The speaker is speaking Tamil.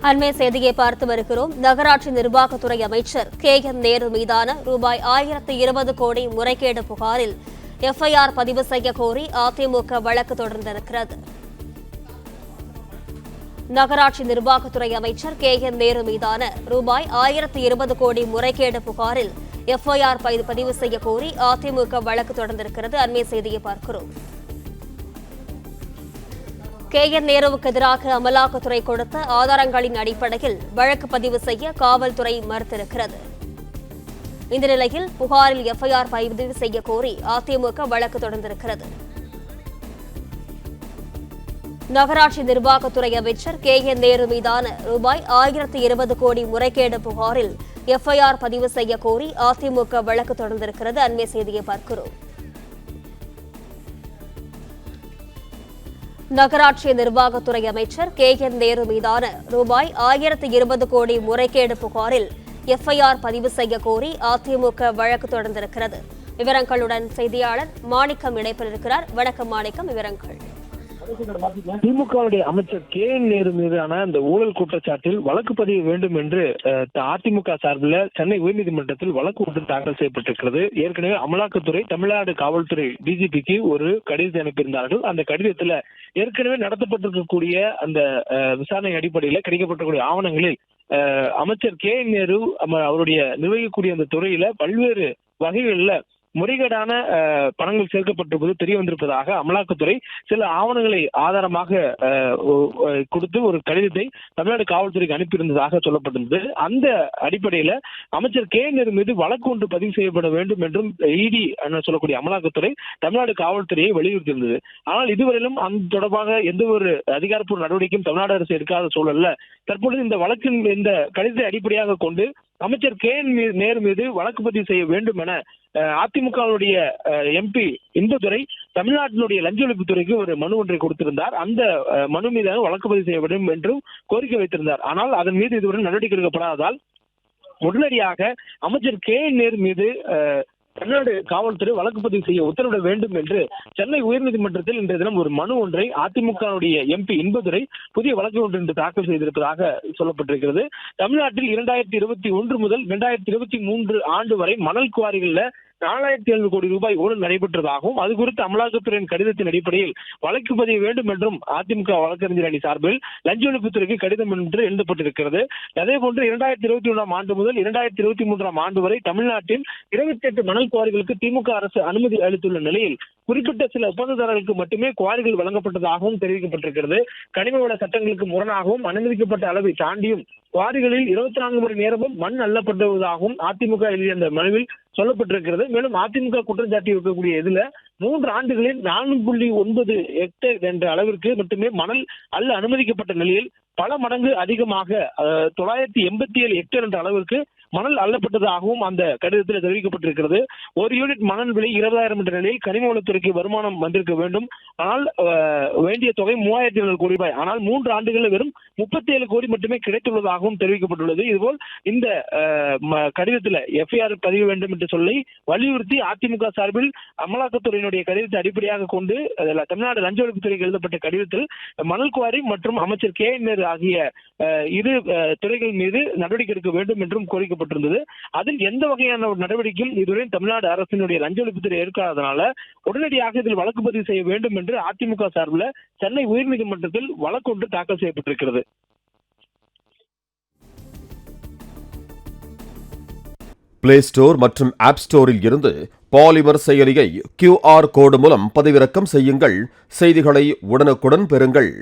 அண்மை செய்தியை பார்த்து வருகிறோம். நகராட்சி நிர்வாகத்துறை அமைச்சர் KN நேரு மீதான ரூபாய் 1020 கோடி முறைகேடு புகாரில் FIR பதிவு செய்ய கோரி அதிமுக வழக்கு தொடர்ந்திருக்கிறது. நகராட்சி நிர்வாகத்துறை அமைச்சர் KN நேரு மீதான ரூபாய் 1020 கோடி முறைகேடு புகாரில் FIR பதிவு செய்ய கோரி அதிமுக வழக்கு தொடர்ந்திருக்கிறது. அண்மை செய்தியை பார்க்கிறோம். KN நேருவுக்கு எதிராக அமலாக்கத்துறை கொடுத்த ஆதாரங்களின் அடிப்படையில் வழக்கு பதிவு செய்ய காவல்துறை மறுத்திருக்கிறது. இந்த நிலையில் புகாரில் FIR பதிவு செய்ய கோரி அதிமுக வழக்கு தொடர்ந்திருக்கிறது. நகராட்சி நிர்வாகத்துறை அமைச்சர் KN நேரு மீதான ரூபாய் 1020 கோடி முறைகேடு புகாரில் FIR பதிவு செய்ய கோரி அதிமுக வழக்கு தொடர்ந்திருக்கிறது. அண்மை செய்தியை பார்க்கிறோம். நகராட்சி நிர்வாகத்துறை அமைச்சர் KN நேரு மீதான ரூபாய் 1020 கோடி முறைகேடு புகாரில் FIR பதிவு செய்ய கோரி அதிமுக வழக்கு தொடர்ந்திருக்கிறது. விவரங்களுடன் செய்தியாளர் மாணிக்கம் இணைப்பில் இருக்கிறார். வணக்கம் மாணிக்கம், விவரங்கள். திமுகவுடைய அமைச்சர் KN நேரு மீதான அந்த ஊழல் குற்றச்சாட்டில் வழக்கு பதிவு வேண்டும் என்று அதிமுக சார்பில் சென்னை உயர்நீதிமன்றத்தில் வழக்கு ஒன்று தாக்கல் செய்யப்பட்டிருக்கிறது. ஏற்கனவே அமலாக்கத்துறை தமிழ்நாடு காவல்துறை DGPக்கு ஒரு கடிதத்தை அனுப்பியிருந்தார்கள். அந்த கடிதத்தில் ஏற்கனவே நடத்தப்பட்டிருக்கக்கூடிய அந்த விசாரணை அடிப்படையில் கிடைக்கப்பட்டக்கூடிய ஆவணங்களில் அமைச்சர் KN நேரு அவருடைய நிர்வகிக்கக்கூடிய அந்த துறையில பல்வேறு வகைகளில் முறைகேடான பணங்கள் சேர்க்கப்பட்டிருப்பது தெரிய வந்திருப்பதாக அமலாக்கத்துறை சில ஆவணங்களை ஆதாரமாக கொடுத்து ஒரு கடிதத்தை தமிழ்நாடு காவல்துறைக்கு அனுப்பியிருந்ததாக சொல்லப்பட்டிருந்தது. அந்த அடிப்படையில் அமைச்சர் KN நேரு மீது வழக்கு ஒன்று பதிவு செய்யப்பட வேண்டும் என்றும் ED சொல்லக்கூடிய அமலாக்கத்துறை தமிழ்நாடு காவல்துறையை வலியுறுத்தியிருந்தது. ஆனால் இதுவரையிலும் அந்த தொடர்பாக எந்த ஒரு அதிகாரப்பூர்வ நடவடிக்கையும் தமிழ்நாடு அரசு எடுக்காத சூழல்ல தற்பொழுது இந்த வழக்கின் இந்த கடிதத்தை அடிப்படையாக கொண்டு அமைச்சர் KN நேரு மீது வழக்கு பதிவு செய்ய வேண்டும் என அதிமுகவுடைய MP இன்பதுரை தமிழ்நாட்டினுடைய லஞ்ச ஒழிப்புத்துறைக்கு ஒரு மனு ஒன்றை கொடுத்திருந்தார். அந்த மனு மீதான வழக்கு பதிவு செய்ய வேண்டும் என்றும் கோரிக்கை வைத்திருந்தார். ஆனால் அதன் மீது இதுவரை நடவடிக்கை எடுக்கப்படாததால் உடனடியாக அமைச்சர் KN நேரு மீது தமிழ்நாடு காவல்துறை வழக்கு பதிவு செய்ய உத்தரவிட வேண்டும் என்று சென்னை உயர்நீதிமன்றத்தில் இன்றைய தினம் ஒரு மனு ஒன்றை அதிமுகவுடைய MP இன்பதுரை புதிய வழக்கு ஒன்று இன்று தாக்கல் செய்திருப்பதாக சொல்லப்பட்டிருக்கிறது. தமிழ்நாட்டில் 2021 முதல் 2023 ஆண்டு வரை மணல் குவாரிகளில் 4700 கோடி ரூபாய் ஊழல் நடைபெற்றதாகவும் அது குறித்து அமலாக்கத்துறையின் கடிதத்தின் அடிப்படையில் வழக்கு பதிய வேண்டும் என்றும் அதிமுக வழக்கறிஞர் அணி சார்பில் லஞ்ச ஒழிப்புத்துறைக்கு கடிதம் என்று எழுதப்பட்டிருக்கிறது. அதே போன்று 2021 ஆண்டு முதல் 2023 ஆண்டு வரை தமிழ்நாட்டில் 28 மணல் குவாரிகளுக்கு திமுக அரசு அனுமதி அளித்துள்ள நிலையில் குறிப்பிட்ட சில ஒப்பந்ததாரர்களுக்கு மட்டுமே குவாரிகள் வழங்கப்பட்டதாகவும் தெரிவிக்கப்பட்டிருக்கிறது. கனிம வள சட்டங்களுக்கு முரணாகவும் அனுமதிக்கப்பட்ட அளவை தாண்டியும் குவாரிகளில் 24 மணி நேரமும் மண் அள்ளப்படுவதாகவும் அதிமுக எழுதிய அந்த மனுவில் சொல்லப்பட்டிருக்கிறது. மேலும் அதிமுக குற்றம் சாட்டி இருக்கக்கூடிய இதுல 3 ஆண்டுகளில் 4.9 ஹெக்டேர் என்ற அளவிற்கு மட்டுமே மணல் அள்ள அனுமதிக்கப்பட்ட நிலையில் பல மடங்கு அதிகமாக 987 ஹெக்டேர் என்ற அளவிற்கு மணல் அள்ளப்பட்டதாகவும் அந்த கடிதத்தில் தெரிவிக்கப்பட்டிருக்கிறது. ஒரு யூனிட் மணல் விலை 20,000 என்ற நிலையில் கனிம வளத்துறைக்கு வருமானம் வந்திருக்க வேண்டும். ஆனால் வேண்டிய தொகை 3,700 கோடி ரூபாய். ஆனால் 3 ஆண்டுகளில் வெறும் 37 கோடி மட்டுமே கிடைத்துள்ளதாகவும் தெரிவிக்கப்பட்டுள்ளது. இதுபோல் இந்த கடிதத்தில் FIR பதிவு வேண்டும் என்று சொல்லி வலியுறுத்தி அதிமுக சார்பில் அமலாக்கத்துறையினுடைய கடிதத்தை அடிப்படையாக கொண்டு தமிழ்நாடு லஞ்ச ஒழிப்புத்துறைக்கு எழுதப்பட்ட கடிதத்தில் மணல் குவாரி மற்றும் அமைச்சர் KN நேரு ஆகிய இரு துறைகள் மீது நடவடிக்கை எடுக்க வேண்டும் என்றும் கோரிக்கப்பட்டிருந்தது. அதில் எந்த வகையான ஒரு நடவடிக்கையும் இதுவரை தமிழ்நாடு அரசினுடைய லஞ்ச ஒழிப்புத்துறை எடுக்காதனால உடனடியாக இதில் வழக்கு பதிவு செய்ய வேண்டும் என்று அதிமுக சார்பில் சென்னை உயர்நீதிமன்றத்தில் வழக்கு ஒன்று தாக்கல் செய்யப்பட்டிருக்கிறது. பிளே ஸ்டோர் மற்றும் ஆப் ஸ்டோரில் இருந்து பாலிமர் செயலியை QR கோடு மூலம் பதிவிறக்கம் செய்யுங்கள். செய்திகளை உடனுக்குடன் பெறுங்கள்.